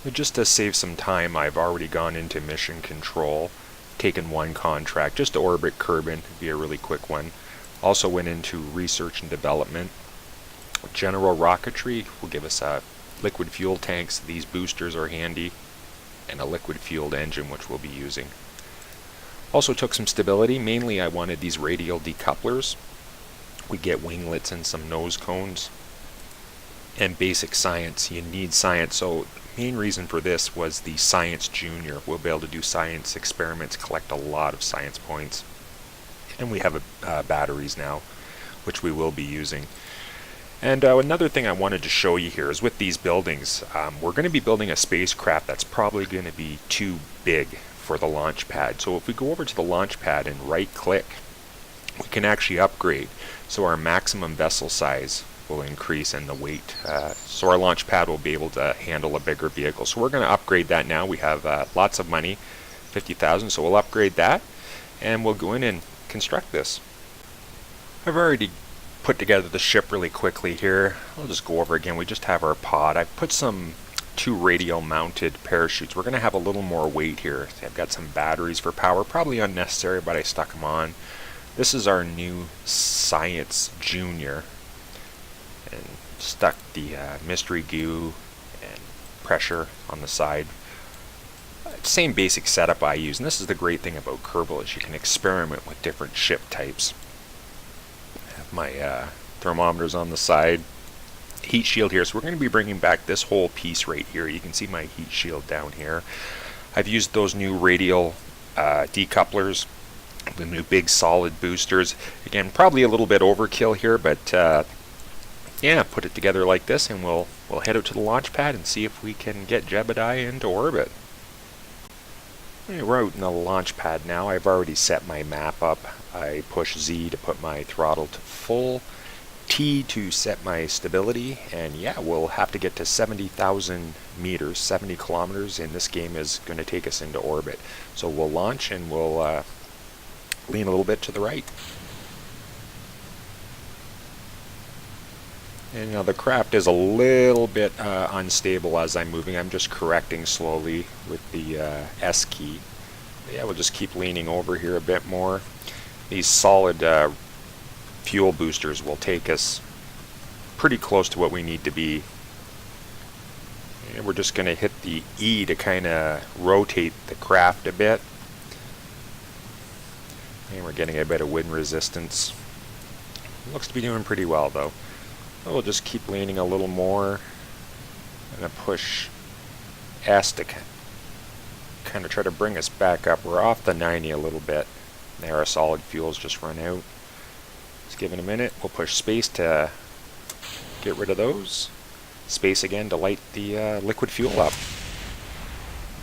But just to save some time, I've already gone into mission control, taken one contract just to orbit Kerbin. It'd be a really quick one. Also went into research and development. General rocketry will give us liquid fuel tanks. These boosters are handy, and a liquid fueled engine which we'll be using. Also took some stability. Mainly I wanted these radial decouplers. We get winglets and some nose cones. And basic science. You need science. So main reason for this was the Science Junior. We'll be able to do science experiments, collect a lot of science points. And we have batteries now, which we will be using. And another thing I wanted to show you here is with these buildings, we're going to be building a spacecraft that's probably going to be too big for the launch pad. So if we go over to the launch pad and right click, we can actually upgrade. So our maximum vessel size will increase and the weight. So our launch pad will be able to handle a bigger vehicle. So we're going to upgrade that now. We have lots of money, 50,000, so we'll upgrade that and we'll go in and construct this. I've already put together the ship really quickly here. I'll just go over again. We just have our pod. I've put some 2 radial mounted parachutes. We're going to have a little more weight here. I've got some batteries for power, probably unnecessary, but I stuck them on. This is our new Science Junior, and stuck the mystery goo and pressure on the side. Same basic setup I use, and this is the great thing about Kerbal is you can experiment with different ship types. I have my thermometers on the side, heat shield here, so we're going to be bringing back this whole piece right here. You can see my heat shield down here. I've used those new radial decouplers, the new big solid boosters. Again, probably a little bit overkill here, but yeah, put it together like this and we'll head out to the launch pad and see if we can get Jebediah into orbit. We're out in the launch pad now. I've already set my map up. I push Z to put my throttle to full, T to set my stability, and yeah, we'll have to get to 70,000 meters, 70 kilometers, and this game is going to take us into orbit. So we'll launch and we'll lean a little bit to the right. And now the craft is a little bit unstable as I'm moving. I'm just correcting slowly with the S key. But yeah, we'll just keep leaning over here a bit more. These solid fuel boosters will take us pretty close to what we need to be. And we're just going to hit the E to kind of rotate the craft a bit. And we're getting a bit of wind resistance. Looks to be doing pretty well though. We'll just keep leaning a little more. I'm going to push S to kind of try to bring us back up. We're off the 90 a little bit. There, our solid fuel's just run out. Let's give it a minute. We'll push space to get rid of those. Space again to light the liquid fuel up.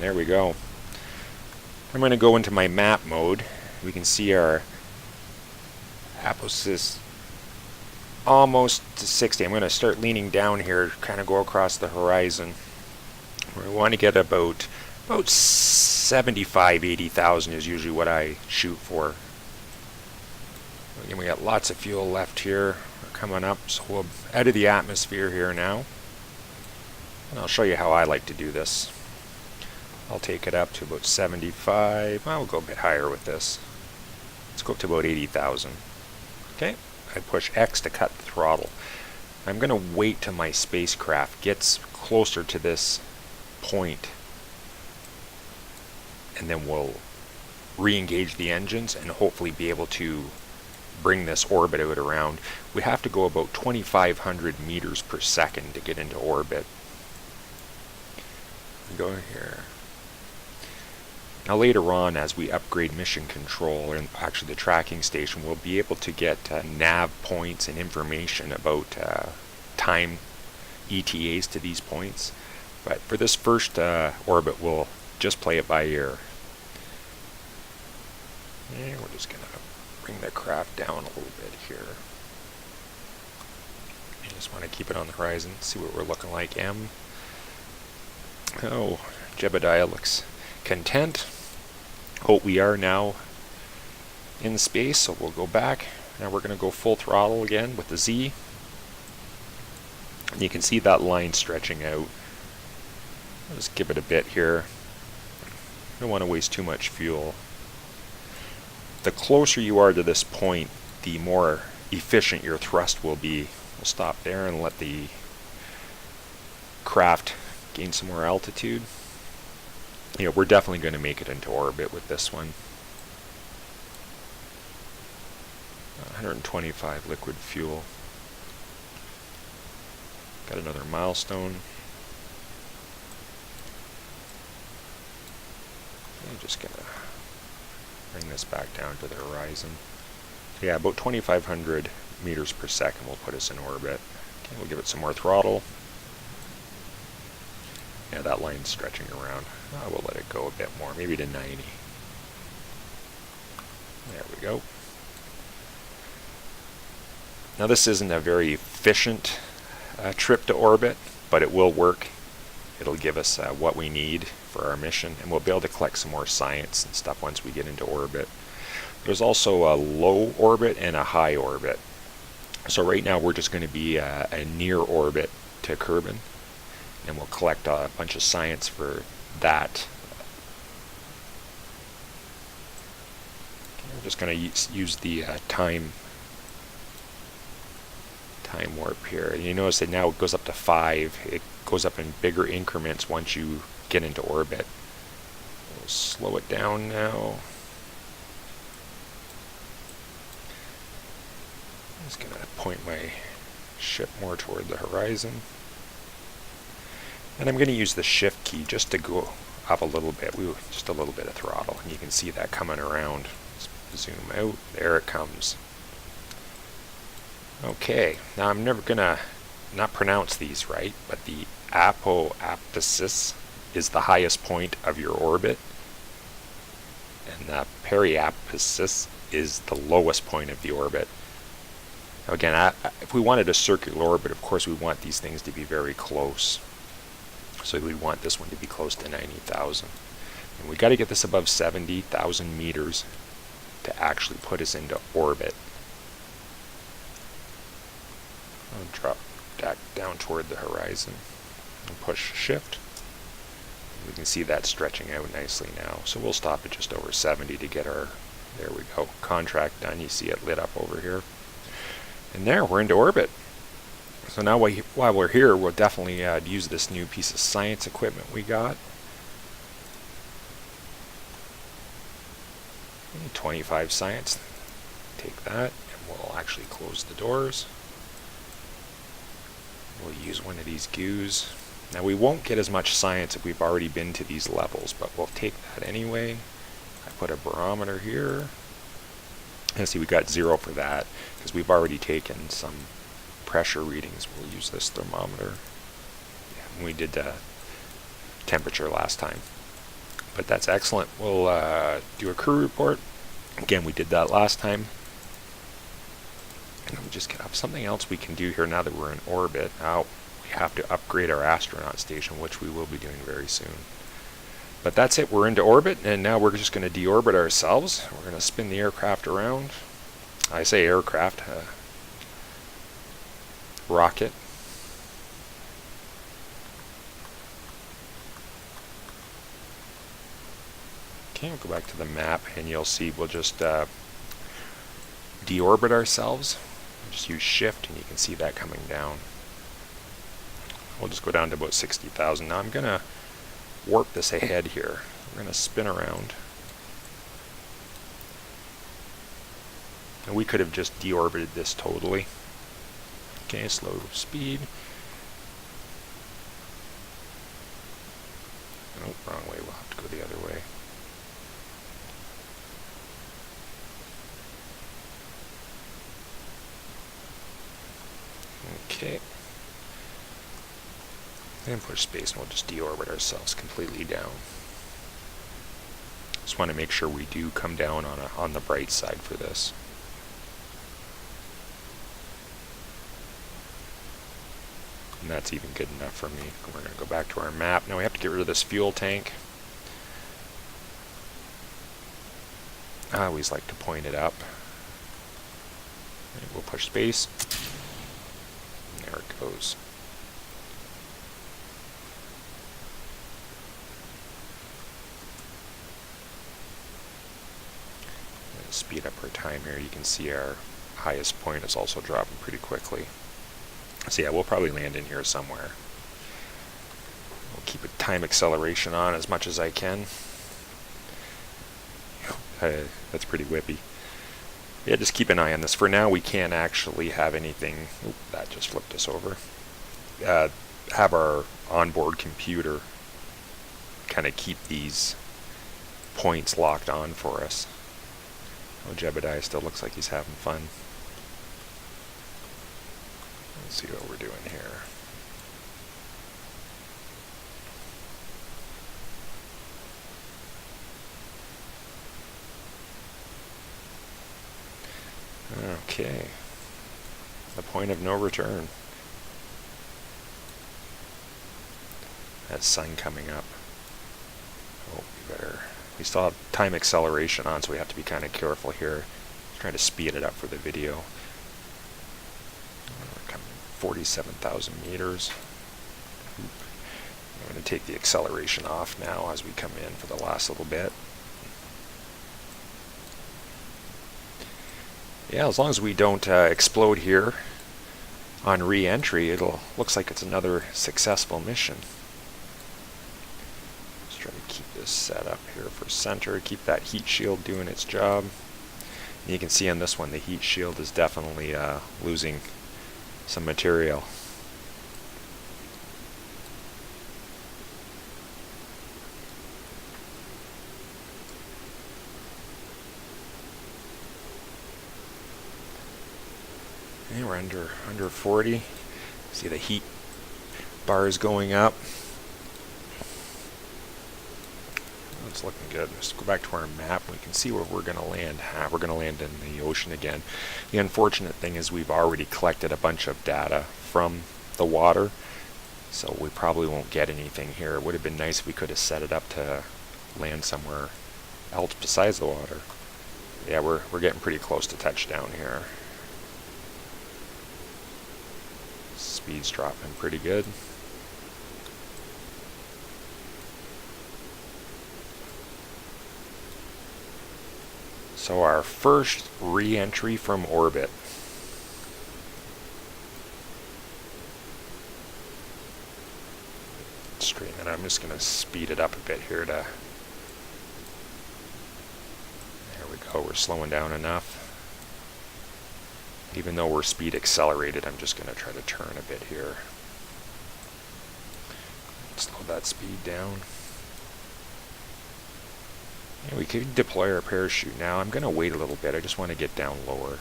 There we go. I'm going to go into my map mode. We can see our Aposis almost to 60. I'm going to start leaning down here, kind of go across the horizon. We want to get about 75, 80,000 is usually what I shoot for. Again, we got lots of fuel left here. We're coming up, so we'll out of the atmosphere here now. And I'll show you how I like to do this. I'll take it up to about 75. I'll go a bit higher with this. Let's go up to about 80,000. Okay. I push X to cut the throttle. I'm going to wait till my spacecraft gets closer to this point, and then we'll re-engage the engines and hopefully be able to bring this orbit out around. We have to go about 2,500 meters per second to get into orbit. Go here. Now later on, as we upgrade mission control, and actually the tracking station, we'll be able to get nav points and information about time ETAs to these points. But for this first orbit, we'll just play it by ear. And we're just going to bring the craft down a little bit here. I just want to keep it on the horizon, see what we're looking like. Oh, Jebediah looks content. Oh, we are now in space, so we'll go back. Now we're going to go full throttle again with the Z. And you can see that line stretching out. I'll just give it a bit here. Don't want to waste too much fuel. The closer you are to this point, the more efficient your thrust will be. We'll stop there and let the craft gain some more altitude. You know, we're definitely going to make it into orbit with this one. 125 liquid fuel. Got another milestone. I'm just going to bring this back down to the horizon. Yeah, about 2,500 meters per second will put us in orbit. Okay, we'll give it some more throttle. Yeah, that line's stretching around. We'll let it go a bit more, maybe to 90. There we go. Now this isn't a very efficient trip to orbit, but it will work. It'll give us what we need for our mission, and we'll be able to collect some more science and stuff once we get into orbit. There's also a low orbit and a high orbit. So right now we're just going to be a near orbit to Kerbin, and we'll collect a bunch of science for that. We're just going to use the time warp here. And you notice that now it goes up to 5. It goes up in bigger increments once you get into orbit. We'll slow it down now. I'm just going to point my ship more toward the horizon. And I'm going to use the shift key just to go up a little bit. Just a little bit of throttle, and you can see that coming around. Let's zoom out. There it comes. Okay, now I'm never going to not pronounce these right, but the apoapsis is the highest point of your orbit, and the periapsis is the lowest point of the orbit. Now again, if we wanted a circular orbit, of course we want these things to be very close. So we want this one to be close to 90,000. And we got to get this above 70,000 meters to actually put us into orbit. I'll drop back down toward the horizon and push shift. We can see that stretching out nicely now. So we'll stop at just over 70 to get our, there we go, contract done. You see it lit up over here. And there, we're into orbit. So now while we're here, we'll definitely use this new piece of science equipment we got. 25 science. Take that, and we'll actually close the doors. We'll use one of these goos. Now we won't get as much science if we've already been to these levels, but we'll take that anyway. I put a barometer here. And see, we got 0 for that because we've already taken some pressure readings. We'll use this thermometer. Yeah, we did the temperature last time. But that's excellent. We'll do a crew report. Again, we did that last time. And we just have something else we can do here now that we're in orbit. Now we have to upgrade our astronaut station, which we will be doing very soon. But that's it. We're into orbit, and now we're just going to deorbit ourselves. We're going to spin the aircraft around. I say aircraft, rocket. Okay, we'll go back to the map, and you'll see we'll just deorbit ourselves. Just use shift, and you can see that coming down. We'll just go down to about 60,000. Now I'm going to warp this ahead here. We're going to spin around. And we could have just deorbited this totally. Okay, slow speed. Oh, wrong way. We'll have to go the other way. Okay. And push space, and we'll just deorbit ourselves completely down. Just want to make sure we do come down on the bright side for this. And that's even good enough for me. We're going to go back to our map. Now we have to get rid of this fuel tank. I always like to point it up. And we'll push space. And there it goes. speed up our time here. You can see our highest point is also dropping pretty quickly. So yeah, we'll probably land in here somewhere. We'll keep a time acceleration on as much as I can. That's pretty whippy. Yeah, just keep an eye on this. For now, we can't actually have anything. Oop, that just flipped us over. Have our onboard computer kind of keep these points locked on for us. Oh, Jebediah still looks like he's having fun. Let's see what we're doing here. Okay. The point of no return. That sun coming up. Oh, we still have time acceleration on, so we have to be kind of careful here. Trying to speed it up for the video. We're coming 47,000 meters. I'm going to take the acceleration off now as we come in for the last little bit. Yeah, as long as we don't explode here on re-entry, looks like it's another successful mission. Let's try to keep this set up here for center, keep that heat shield doing its job. And you can see on this one the heat shield is definitely losing some material. Okay, we're under 40. See the heat bars going up. It's looking good. Let's go back to our map. We can see where we're going to land. We're going to land in the ocean again. The unfortunate thing is we've already collected a bunch of data from the water, so we probably won't get anything here. It would have been nice if we could have set it up to land somewhere else besides the water. Yeah, we're getting pretty close to touchdown here. Speed's dropping pretty good. So our first re-entry from orbit. Straighten it. I'm just going to speed it up a bit here to... There we go. We're slowing down enough. Even though we're speed accelerated, I'm just going to try to turn a bit here. Slow that speed down. And we could deploy our parachute now. I'm going to wait a little bit. I just want to get down lower.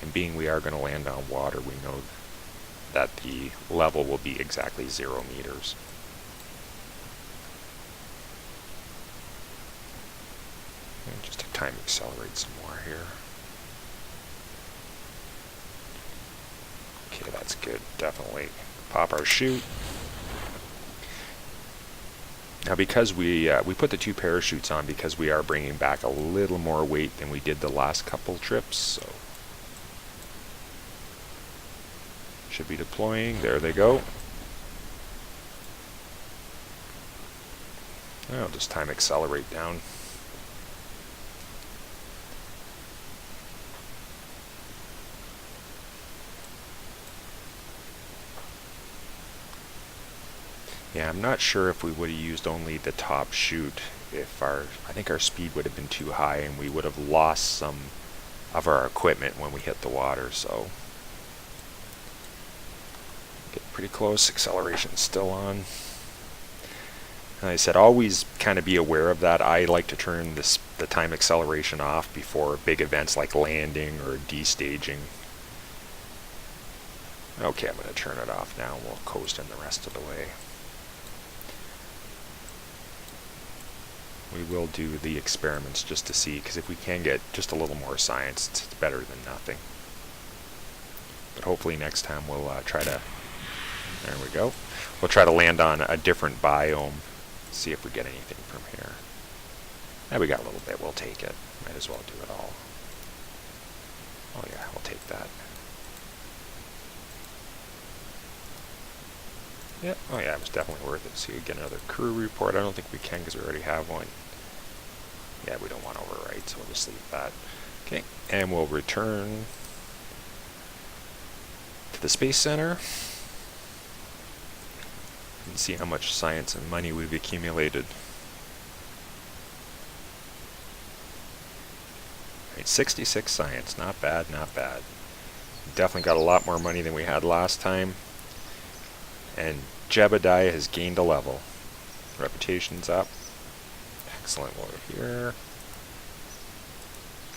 And being we are going to land on water, we know that the level will be exactly 0 meters. And just to time accelerate some more here. Okay, that's good. Definitely pop our chute. Now, because we put the 2 parachutes on because we are bringing back a little more weight than we did the last couple trips, so should be deploying. There they go. I'll just time accelerate down. Yeah, I'm not sure if we would have used only the top chute, if I think our speed would have been too high and we would have lost some of our equipment when we hit the water, so get pretty close. Acceleration's still on. And I said, always kind of be aware of that. I like to turn the time acceleration off before big events like landing or destaging. Okay, I'm going to turn it off now. We'll coast in the rest of the way. We will do the experiments just to see, because if we can get just a little more science, it's better than nothing. But hopefully next time we'll try to, there we go, we'll try to land on a different biome, see if we get anything from here. Yeah, we got a little bit, we'll take it. Might as well do it all. Oh yeah, we'll take that. Yeah, oh yeah, it was definitely worth it. So you get another crew report. I don't think we can because we already have one. Yeah, we don't want to overwrite, so we'll just leave that. Okay, and we'll return to the Space Center and see how much science and money we've accumulated. Right, 66 science, not bad, not bad. Definitely got a lot more money than we had last time. And Jebediah has gained a level. Reputation's up. Excellent. We're here.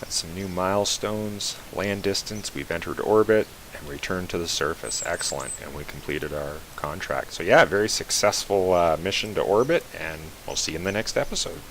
Got some new milestones. Land distance, we've entered orbit and returned to the surface. Excellent. And we completed our contract. So yeah, very successful mission to orbit, and we'll see you in the next episode.